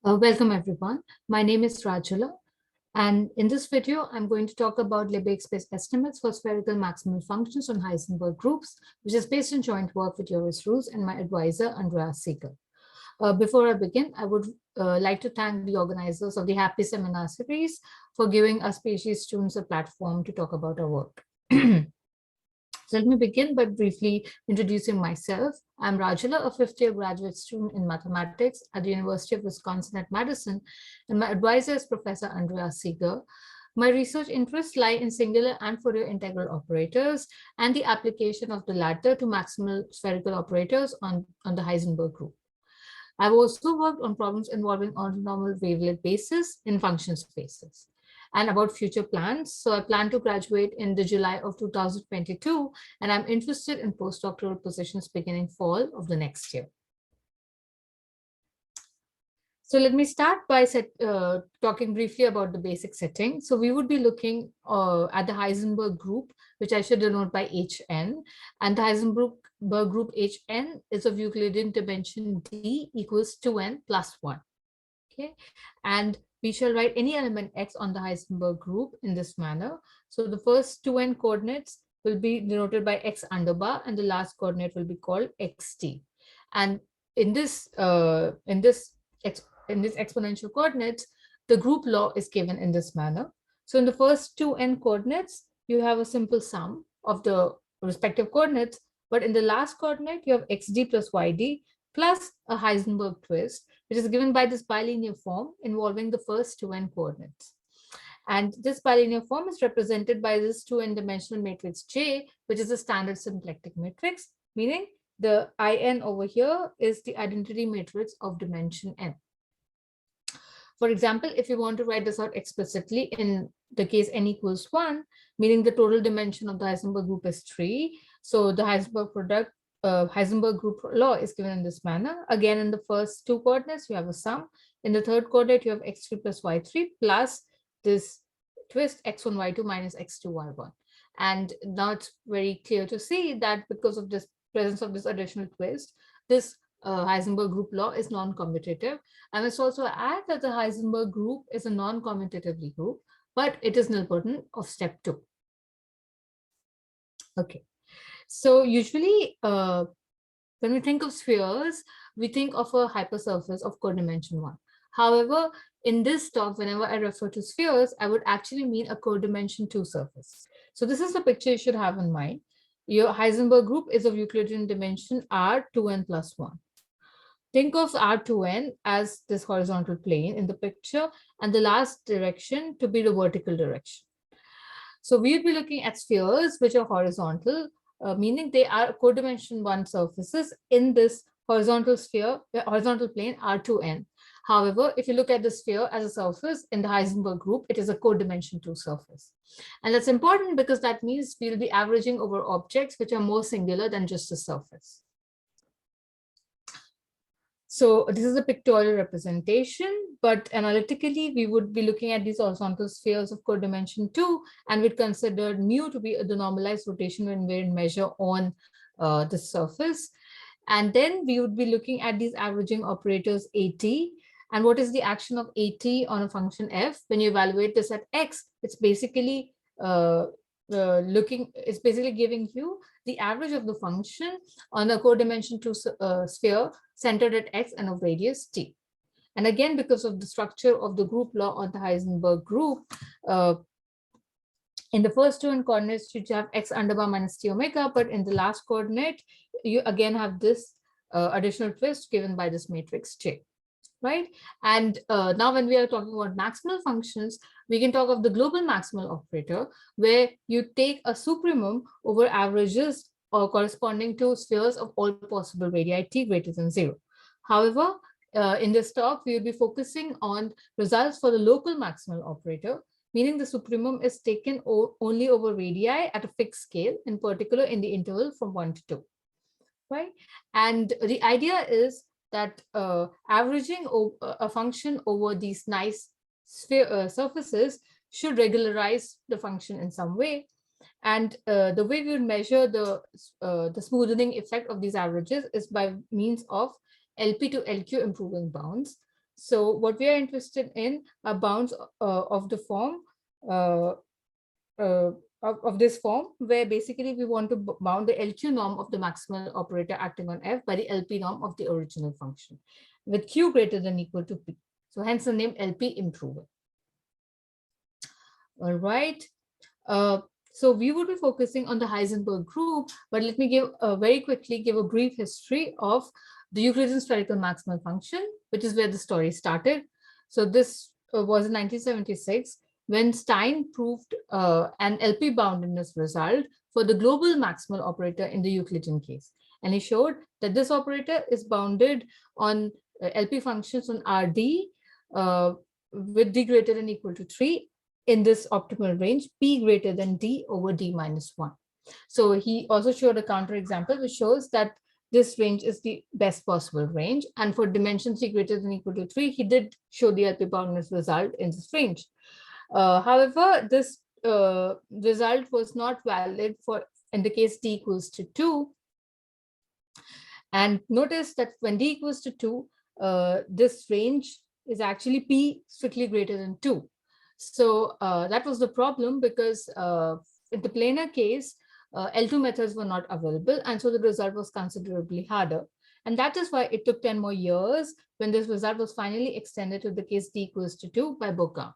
Welcome everyone. My name is Rajula, and in this video, I'm going to talk about Lebesgue estimates for spherical maximal functions on Heisenberg groups, which is based on joint work with Joris Roos and my advisor, Andreas Seeger. Before I begin, I would like to thank the organizers of the Happy Seminar series for giving us PhD students a platform to talk about our work. So let me begin by briefly introducing myself. I'm Rajula, a fifth-year graduate student in mathematics at the University of Wisconsin-Madison, and my advisor is Professor Andreas Seeger. My research interests lie in singular and Fourier integral operators and the application of the latter to maximal spherical operators on the Heisenberg group. I've also worked on problems involving orthonormal wavelet basis in function spaces and about future plans. So I plan to graduate in the July of 2022, and I'm interested in postdoctoral positions beginning fall of the next year. So let me start by talking briefly about the basic setting. So we would be looking at the Heisenberg group, which I should denote by Hn. And the Heisenberg group Hn is of Euclidean dimension d equals 2n plus 1. Okay, and we shall write any element x on the Heisenberg group in this manner. So the first 2n coordinates will be denoted by x underbar, and the last coordinate will be called xt. And in this exponential coordinates, the group law is given in this manner. So in the first 2n coordinates, you have a simple sum of the respective coordinates, but in the last coordinate, you have xd plus yd plus a Heisenberg twist, which is given by this bilinear form involving the first 2n coordinates. And this bilinear form is represented by this 2n dimensional matrix J, which is a standard symplectic matrix, meaning the In over here is the identity matrix of dimension n. For example, if you want to write this out explicitly in the case n equals 1, meaning the total dimension of the Heisenberg group is 3, so the Heisenberg group law is given in this manner. Again, in the first two coordinates, you have a sum. In the third coordinate, you have x3 plus y3 plus this twist x1, y2 minus x2, y1. And now it's very clear to see that because of this presence of this additional twist, this Heisenberg group law is non-commutative. I must also add that the Heisenberg group is a non-commutative group, but it is nilpotent of step 2. Okay. So usually when we think of spheres, we think of a hypersurface of codimension 1. However, in this talk, whenever I refer to spheres, I would actually mean a codimension 2 surface. So this is the picture you should have in mind. Your Heisenberg group is of Euclidean dimension R2n plus 1. Think of R2n as this horizontal plane in the picture and the last direction to be the vertical direction. So we would be looking at spheres which are horizontal, meaning they are codimension 1 surfaces in this horizontal plane R2n. However, if you look at the sphere as a surface in the Heisenberg group, it is a codimension 2 surface. And that's important because that means we'll be averaging over objects which are more singular than just a surface. So this is a pictorial representation, but analytically, we would be looking at these horizontal spheres of codimension 2, and we'd consider mu to be the normalized rotation invariant measure on the surface. And then we would be looking at these averaging operators AT. And what is the action of AT on a function f? When you evaluate this at x, it's basically giving you the average of the function on a codimension 2 sphere centered at x and of radius t. And again, because of the structure of the group law on the Heisenberg group, in the first 2n coordinates, you have x underbar minus t omega, but in the last coordinate, you again have this additional twist given by this matrix J. Right? And now when we are talking about maximal functions, we can talk of the global maximal operator, where you take a supremum over averages or corresponding to spheres of all possible radii t greater than 0. However, in this talk, we will be focusing on results for the local maximal operator, meaning the supremum is taken only over radii at a fixed scale, in particular in the interval from 1 to 2. Right? And the idea is that averaging a function over these nice surfaces should regularize the function in some way. And the way we would measure the smoothing effect of these averages is by means of LP to LQ improving bounds. So what we are interested in are bounds of the form uh, uh, of this form, where basically we want to bound the LQ norm of the maximal operator acting on F by the LP norm of the original function, with Q greater than equal to P. So hence the name LP improver. All right. Uh, so we would be focusing on the Heisenberg group, but let me give very quickly give a brief history of the Euclidean spherical maximal function, which is where the story started. So this was in 1976 when Stein proved an LP boundedness result for the global maximal operator in the Euclidean case. And he showed that this operator is bounded on LP functions on Rd with d greater than equal to 3 in this optimal range, P greater than D over D minus 1. So he also showed a counterexample which shows that this range is the best possible range. And for dimension C greater than equal to 3, he did show the LP boundedness result in this range. However, this result was not valid for in the case D equals to 2. And notice that when D equals to 2, this range is actually P strictly greater than 2. So that was the problem, because in the planar case, L2 methods were not available. And so the result was considerably harder. And that is why it took 10 more years when this result was finally extended to the case D equals to 2 by Boca.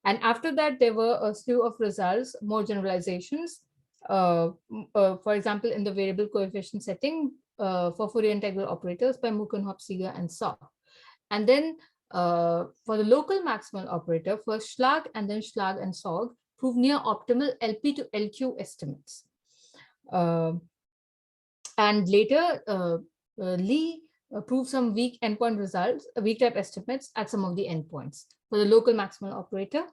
And after that, there were a slew of results, more generalizations. For example, in the variable coefficient setting for Fourier integral operators by Mukhenhop, Seeger, and Saw. And then for the local maximal operator, first Schlag and then Schlag and Sog proved near optimal LP to LQ estimates. And later, Lee proved some weak endpoint results, weak type estimates at some of the endpoints for the local maximal operator.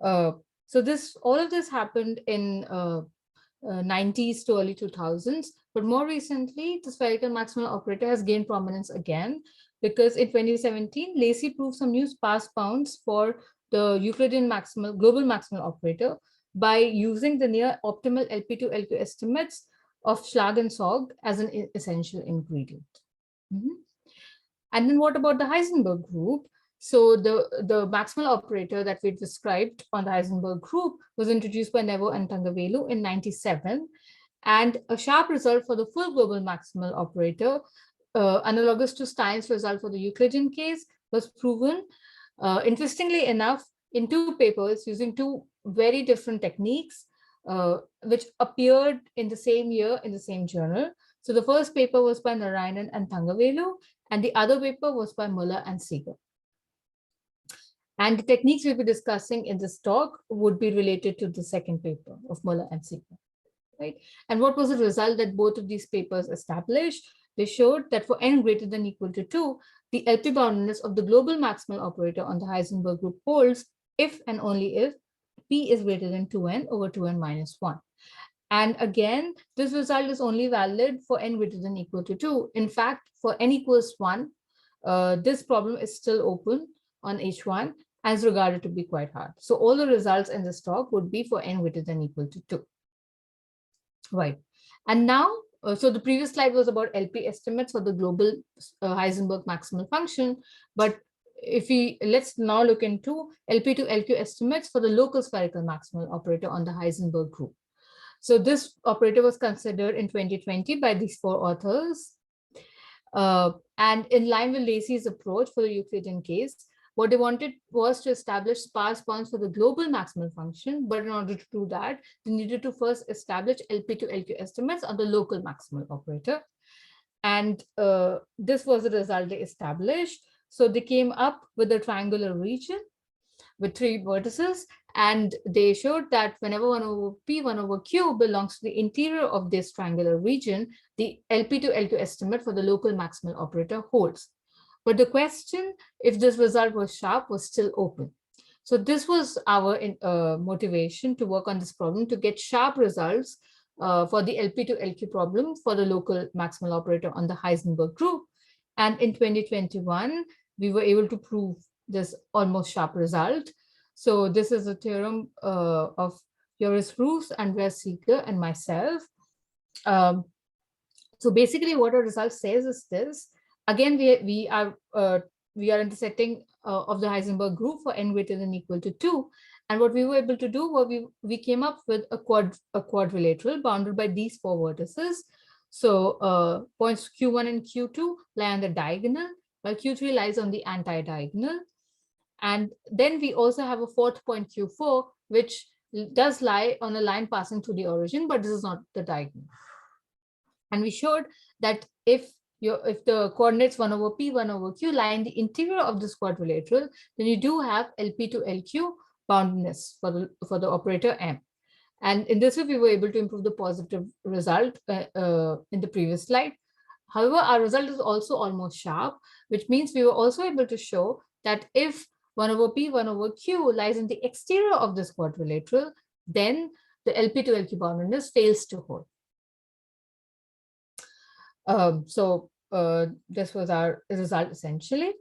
So all of this happened in 90s to early 2000s, but more recently, the spherical maximal operator has gained prominence again, because in 2017, Lacey proved some new sparse bounds for the Euclidean global maximal operator by using the near optimal LP to LQ estimates of Schlag and Sog as an essential ingredient. And then what about the Heisenberg group? So the maximal operator that we described on the Heisenberg group was introduced by Nevo and Tangavelu in 97. And a sharp result for the full global maximal operator, analogous to Stein's result for the Euclidean case, was proven, interestingly enough, in two papers using two very different techniques, which appeared in the same year in the same journal. So the first paper was by Narayanan and Tangavelu, and the other paper was by Muller and Seeger. And the techniques we'll be discussing in this talk would be related to the second paper of Muller and Seeger, right? And what was the result that both of these papers established? They showed that for n greater than equal to 2, the LP boundedness of the global maximal operator on the Heisenberg group holds if and only if P is greater than 2n over 2n minus 1. And again, this result is only valid for n greater than equal to 2. In fact, for n equals 1, this problem is still open on H1 as regarded to be quite hard. So all the results in this talk would be for n greater than equal to 2. Right. And now, so the previous slide was about LP estimates for the global Heisenberg maximal function. But let's now look into LP to LQ estimates for the local spherical maximal operator on the Heisenberg group. So this operator was considered in 2020 by these four authors. And in line with Lacey's approach for the Euclidean case, what they wanted was to establish sparse bounds for the global maximal function, but in order to do that, they needed to first establish LP to LQ estimates on the local maximal operator. And this was the result they established. So they came up with a triangular region with 3 vertices, and they showed that whenever 1 over P, 1 over Q belongs to the interior of this triangular region, the LP to LQ estimate for the local maximal operator holds. But the question, if this result was sharp, was still open. So this was our motivation to work on this problem, to get sharp results for the LP to LQ problem for the local maximal operator on the Heisenberg group. And in 2021, we were able to prove this almost sharp result. So this is a theorem of Joris Roos, Andreas Seeger, and myself. So basically what our result says is this. Again, we are we are intersecting of the Heisenberg group for n greater than equal to 2. And what we were able to do was we came up with a quadrilateral bounded by these four vertices. So points Q1 and Q2 lie on the diagonal, while Q3 lies on the anti-diagonal. And then we also have a fourth point Q4, which does lie on a line passing through the origin, but this is not the diagonal. And we showed that if the coordinates 1 over p, 1 over q lie in the interior of this quadrilateral, then you do have LP to LQ boundedness for the operator M. And in this way, we were able to improve the positive result in the previous slide. However, our result is also almost sharp, which means we were also able to show that if 1 over p, 1 over q lies in the exterior of this quadrilateral, then the LP to LQ boundedness fails to hold. This was our result essentially.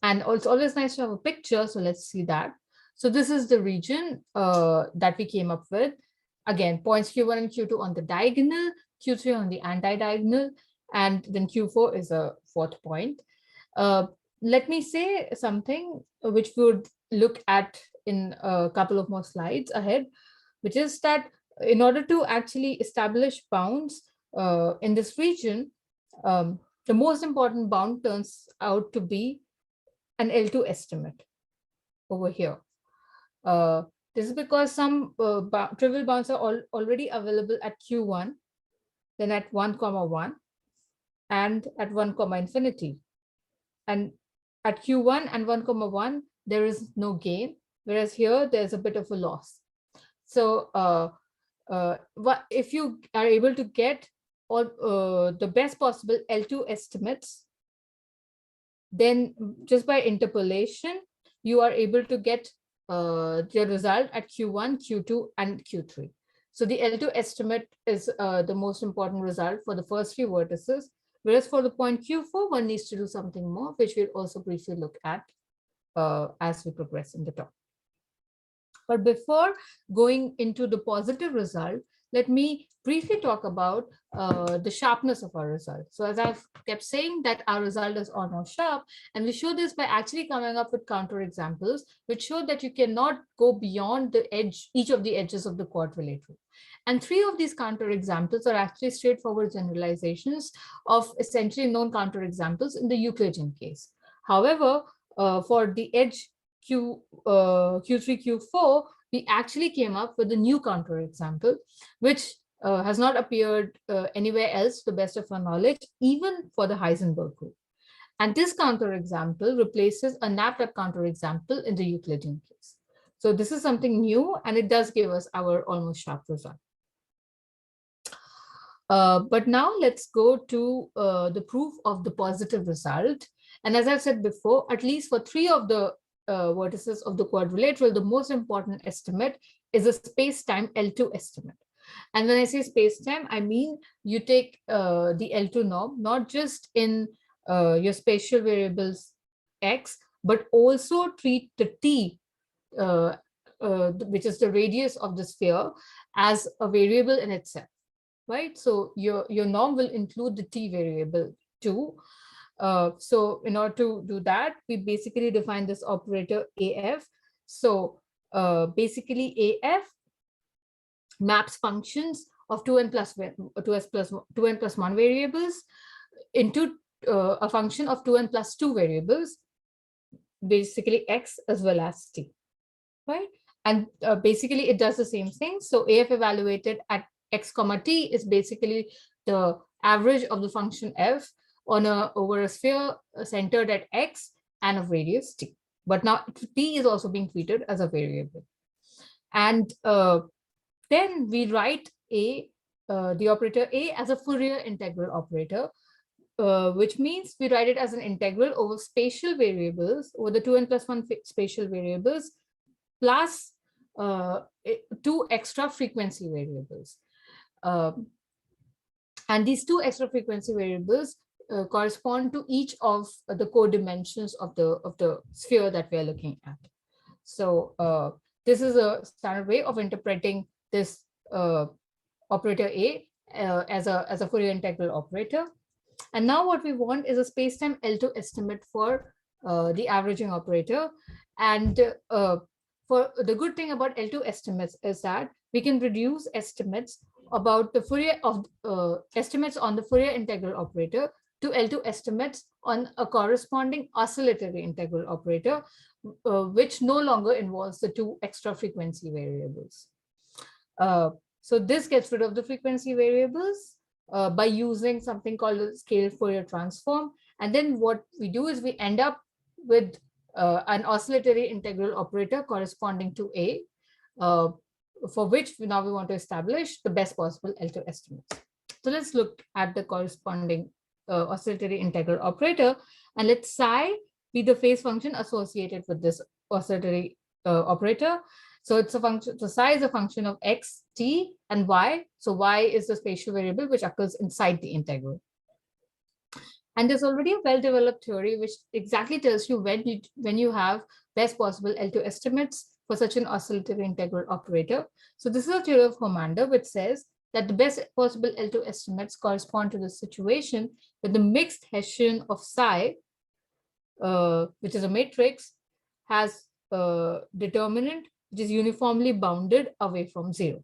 And it's always nice to have a picture. So let's see that. So this is the region that we came up with. Again, points Q1 and Q2 on the diagonal, Q3 on the anti-diagonal, and then Q4 is a fourth point. Let me say something which we would look at in a couple of more slides ahead, which is that in order to actually establish bounds in this region, the most important bound turns out to be an L2 estimate over here. This is because some trivial bounds are already available at Q1, then at 1, 1, and at 1, infinity. And at Q1 and 1, 1, there is no gain, whereas here there's a bit of a loss. So if you are able to get all the best possible L2 estimates, then just by interpolation, you are able to get the result at Q1, Q2, and Q3. So the L2 estimate is the most important result for the first few vertices, whereas for the point Q4, one needs to do something more, which we'll also briefly look at as we progress in the talk. But before going into the positive result, let me briefly talk about the sharpness of our result. So as I've kept saying that our result is almost sharp, and we show this by actually coming up with counterexamples, which show that you cannot go beyond the edge, each of the edges of the quadrilateral. And 3 of these counterexamples are actually straightforward generalizations of essentially known counterexamples in the Euclidean case. However, for the edge Q3, Q4, we actually came up with a new counterexample, which has not appeared anywhere else, to the best of our knowledge, even for the Heisenberg group. And this counterexample replaces a napped-up counterexample in the Euclidean case. So this is something new, and it does give us our almost sharp result. But now let's go to the proof of the positive result. And as I've said before, at least for 3 of the vertices of the quadrilateral, the most important estimate is a space-time L2 estimate. And when I say space-time, I mean you take the L2 norm, not just in your spatial variables x, but also treat the t, which is the radius of the sphere, as a variable in itself, right? So your norm will include the t variable too. So in order to do that, we basically define this operator AF. So basically AF maps functions of 2n plus 1 variables into a function of 2n plus 2 variables, basically x as well as t, right? And basically it does the same thing. So AF evaluated at x comma t is basically the average of the function f over a sphere centered at x and of radius t. But now t is also being treated as a variable. And then we write the operator A as a Fourier integral operator, which means we write it as an integral over spatial variables, over the 2n plus 1 spatial variables, plus 2 extra frequency variables. And these 2 extra frequency variables correspond to each of the codimensions of the sphere that we are looking at. So this is a standard way of interpreting this operator A as a Fourier integral operator. And now what we want is a space-time L2 estimate for the averaging operator. And for the good thing about L2 estimates is that we can reduce estimates about the Fourier of estimates on the Fourier integral operator to L2 estimates on a corresponding oscillatory integral operator, which no longer involves the two extra frequency variables. So this gets rid of the frequency variables by using something called the scale Fourier transform. And then what we do is we end up with an oscillatory integral operator corresponding to A, for which we want to establish the best possible L2 estimates. So let's look at the corresponding oscillatory integral operator, and let psi be the phase function associated with this oscillatory operator. So it's a function, so psi is a function of x, t, and y. So y is the spatial variable which occurs inside the integral. And there's already a well-developed theory which exactly tells you when you have best possible L2 estimates for such an oscillatory integral operator. So this is a theory of Homander, which says that the best possible L2 estimates correspond to the situation when the mixed Hessian of psi, which is a matrix, has a determinant which is uniformly bounded away from zero.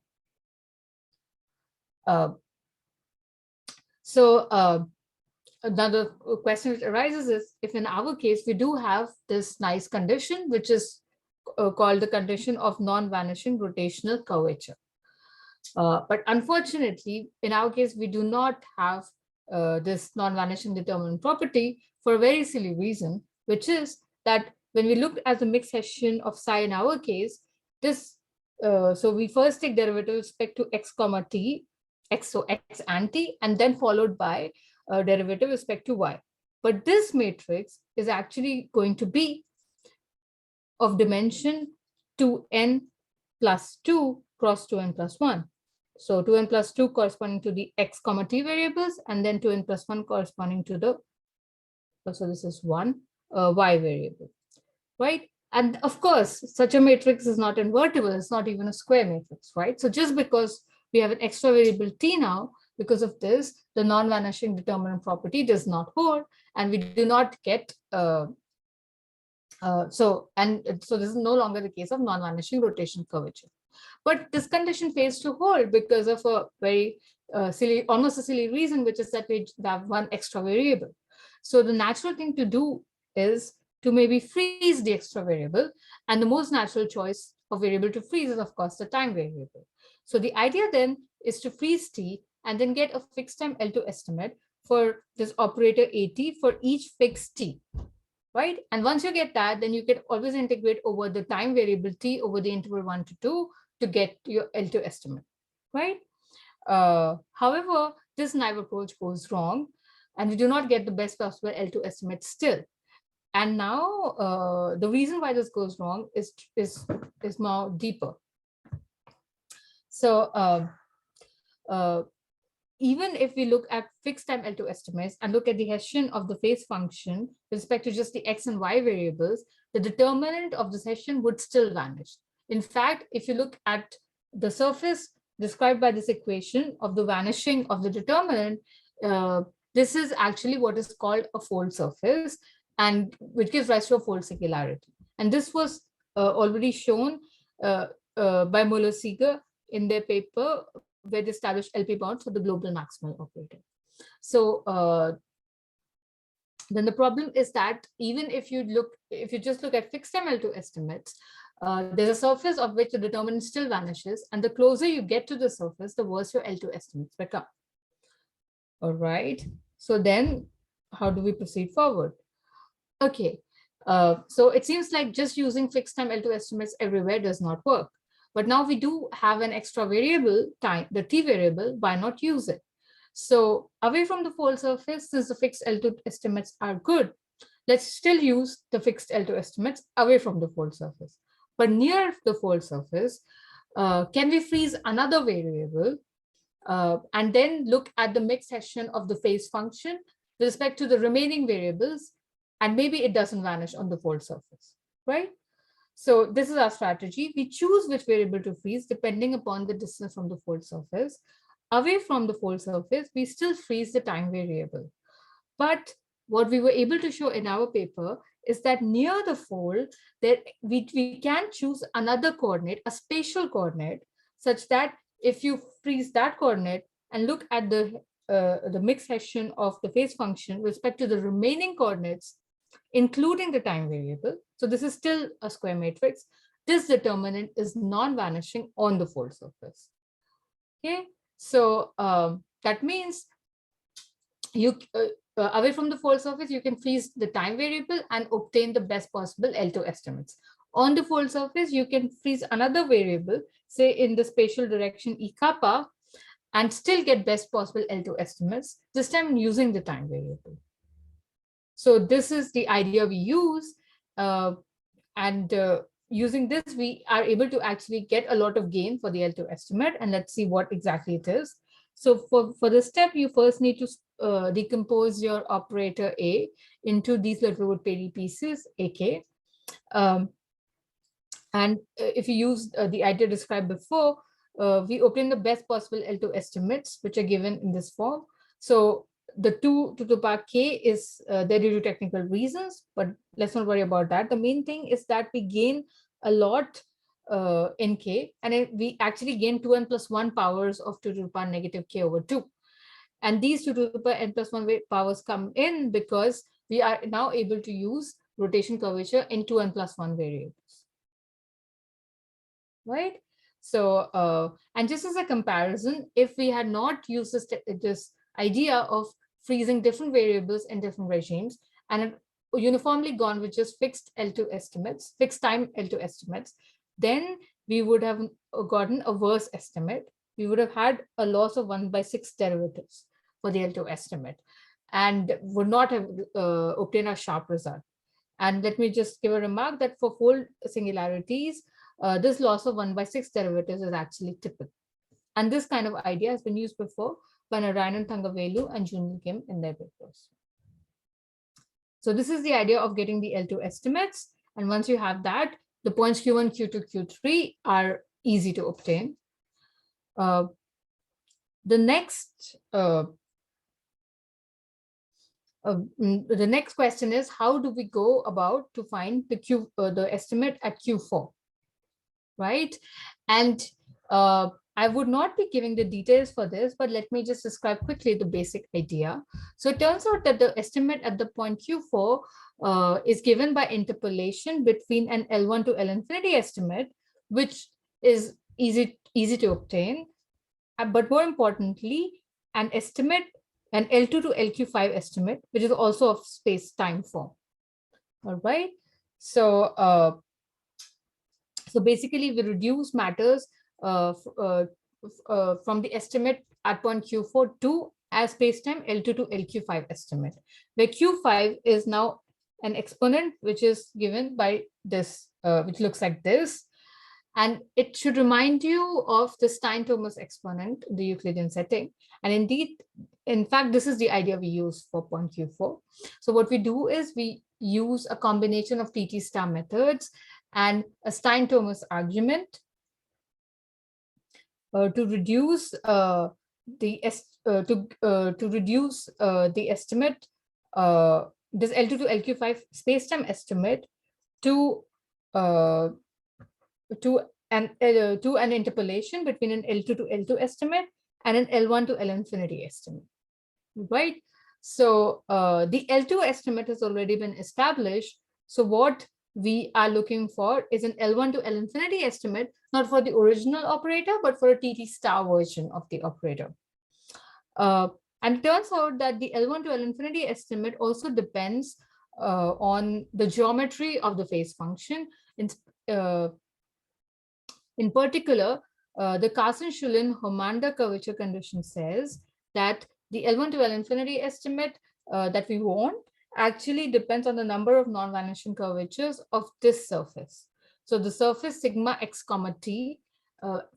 Another question which arises is, if in our case we do have this nice condition, which is called the condition of non-vanishing rotational curvature. But unfortunately, in our case, we do not have this non-vanishing determinant property for a very silly reason, which is that when we look at the mixed Hessian of psi in our case, this, so we first take derivative with respect to x comma t, so x and t, and then followed by derivative with respect to y. But this matrix is actually going to be of dimension 2n plus 2 cross 2n plus 1. So 2n plus 2 corresponding to the x comma t variables, and then 2n plus 1 corresponding to the, so this is 1 y variable, right? And of course, such a matrix is not invertible. It's not even a square matrix, right? So just because we have an extra variable t now, because of this, the non-vanishing determinant property does not hold, and we do not get, so this is no longer the case of non-vanishing rotation curvature. But this condition fails to hold because of a very silly, almost a silly reason, which is that we have one extra variable. So the natural thing to do is to maybe freeze the extra variable, and the most natural choice of variable to freeze is, of course, the time variable. So the idea then is to freeze t and then get a fixed time L2 estimate for this operator AT for each fixed t, right? And once you get that, then you can always integrate over the time variable t over the interval 1 to 2 to get your L2 estimate, right? However, this naive approach goes wrong, and we do not get the best possible L2 estimate still. And now the reason why this goes wrong is more deeper. So even if we look at fixed time L2 estimates and look at the Hessian of the phase function with respect to just the x and y variables, the determinant of this Hessian would still vanish. In fact, if you look at the surface described by this equation of the vanishing of the determinant, this is actually what is called a fold surface, and which gives rise to a fold singularity. And this was already shown by Muller-Seeger in their paper, where they established LP bounds for the global maximal operator. So then the problem is that even if you just look at fixed time L2 estimates, there's a surface of which the determinant still vanishes, and the closer you get to the surface, the worse your L2 estimates become. All right. So then, how do we proceed forward? Okay. So it seems like just using fixed time L2 estimates everywhere does not work. But now we do have an extra variable, time, the t variable. Why not use it? So away from the fold surface, since the fixed L2 estimates are good, let's still use the fixed L2 estimates away from the fold surface. But near the fold surface, can we freeze another variable and then look at the mixed Hessian of the phase function with respect to the remaining variables, and maybe it doesn't vanish on the fold surface, right? So this is our strategy. We choose which variable to freeze depending upon the distance from the fold surface. Away from the fold surface, we still freeze the time variable. But what we were able to show in our paper is that near the fold, that we can choose another coordinate, a spatial coordinate, such that if you freeze that coordinate and look at the mixed Hessian of the phase function with respect to the remaining coordinates, including the time variable, so this is still a square matrix, this determinant is non-vanishing on the fold surface. Okay, so that means you away from the fold surface, you can freeze the time variable and obtain the best possible L2 estimates. On the fold surface, you can freeze another variable, say in the spatial direction E kappa, and still get best possible L2 estimates, this time using the time variable. So this is the idea we use, and using this, we are able to actually get a lot of gain for the L2 estimate, and let's see what exactly it is. So for this step, you first need to decompose your operator A into these little wood-peri pieces, AK. And if you use the idea described before, we obtain the best possible L2 estimates, which are given in this form. So the 2 to the power k is there due to technical reasons, but let's not worry about that. The main thing is that we gain a lot in k, and we actually gain 2n plus 1 powers of 2 to the power negative k over 2. And these 2 to the power n plus 1 powers come in because we are now able to use rotation curvature in 2n plus 1 variables. Right? So, and just as a comparison, if we had not used this idea of freezing different variables in different regimes and uniformly gone with just fixed L2 estimates, fixed time L2 estimates, then we would have gotten a worse estimate. We would have had a loss of 1/6 derivatives for the L2 estimate and would not have obtained a sharp result. And let me just give a remark that for fold singularities, this loss of 1/6 derivatives is actually typical. And this kind of idea has been used before by Narayanan Thangavelu and Junil Kim in their papers. So this is the idea of getting the L2 estimates. And once you have that, the points Q1, Q2, Q3 are easy to obtain. The next question is, how do we go about to find the estimate at Q4, right? And I would not be giving the details for this, but let me just describe quickly the basic idea. So it turns out that the estimate at the point Q4 is given by interpolation between an L1 to L infinity estimate, which is easy to obtain. But more importantly, an estimate, an L2 to LQ5 estimate, which is also of space-time form. All right. So, so basically, we reduce matters from the estimate at point Q4 to as space-time L2 to LQ5 estimate, where Q5 is now an exponent which is given by this, which looks like this. And it should remind you of the Stein-Thomas exponent, the Euclidean setting. And indeed, in fact, this is the idea we use for point Q4. So what we do is we use a combination of TT star methods and a Stein-Thomas argument to reduce the estimate, this L2 to LQ5 spacetime estimate to an interpolation between an L2 to L2 estimate and an L1 to L infinity estimate, right? So the L2 estimate has already been established. So what we are looking for is an L1 to L infinity estimate, not for the original operator, but for a TT star version of the operator. And it turns out that the L1 to L infinity estimate also depends on the geometry of the phase function. In particular, the Carson-Shulin-Homanda curvature condition says that the L1 to L infinity estimate that we want actually depends on the number of non-vanishing curvatures of this surface. So the surface sigma x comma t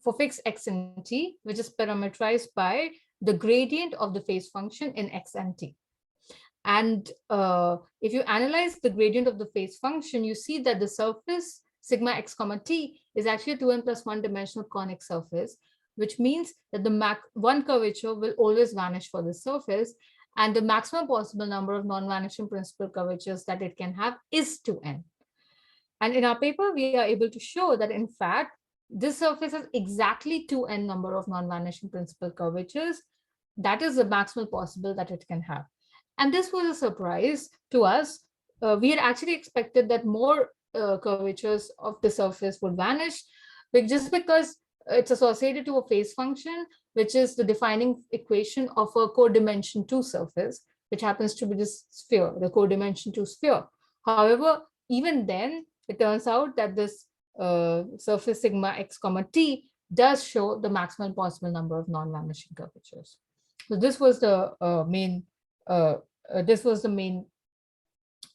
for fixed x and t, which is parameterized by the gradient of the phase function in x and t. And if you analyze the gradient of the phase function, you see that the surface sigma x comma t is actually a 2n plus 1 dimensional conic surface, which means that the Mach 1 curvature will always vanish for the surface. And the maximum possible number of non-vanishing principal curvatures that it can have is 2n. And in our paper, we are able to show that in fact, this surface has exactly 2n number of non-vanishing principal curvatures. That is the maximal possible that it can have. And this was a surprise to us. We had actually expected that more curvatures of the surface would vanish, but just because it's associated to a phase function, which is the defining equation of a codimension 2 surface, which happens to be this sphere, the codimension 2 sphere. However, even then, it turns out that this surface sigma x comma t does show the maximum possible number of non-vanishing curvatures. So this was the main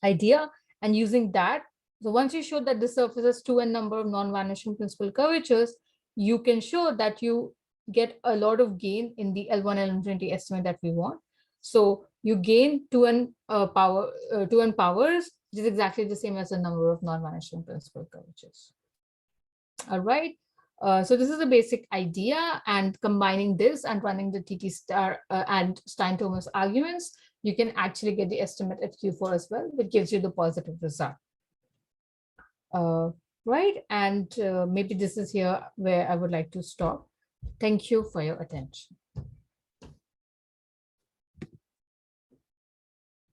idea, and using that, so once you show that the surface has 2n number of non-vanishing principal curvatures, you can show that you get a lot of gain in the L1 L infinity estimate that we want. So you gain 2n powers, which is exactly the same as the number of non-vanishing principal curvatures. All right. So this is the basic idea, and combining this and running the TT star and Stein-Thomas arguments, you can actually get the estimate at Q4 as well, which gives you the positive result. Right. And maybe this is here where I would like to stop. Thank you for your attention.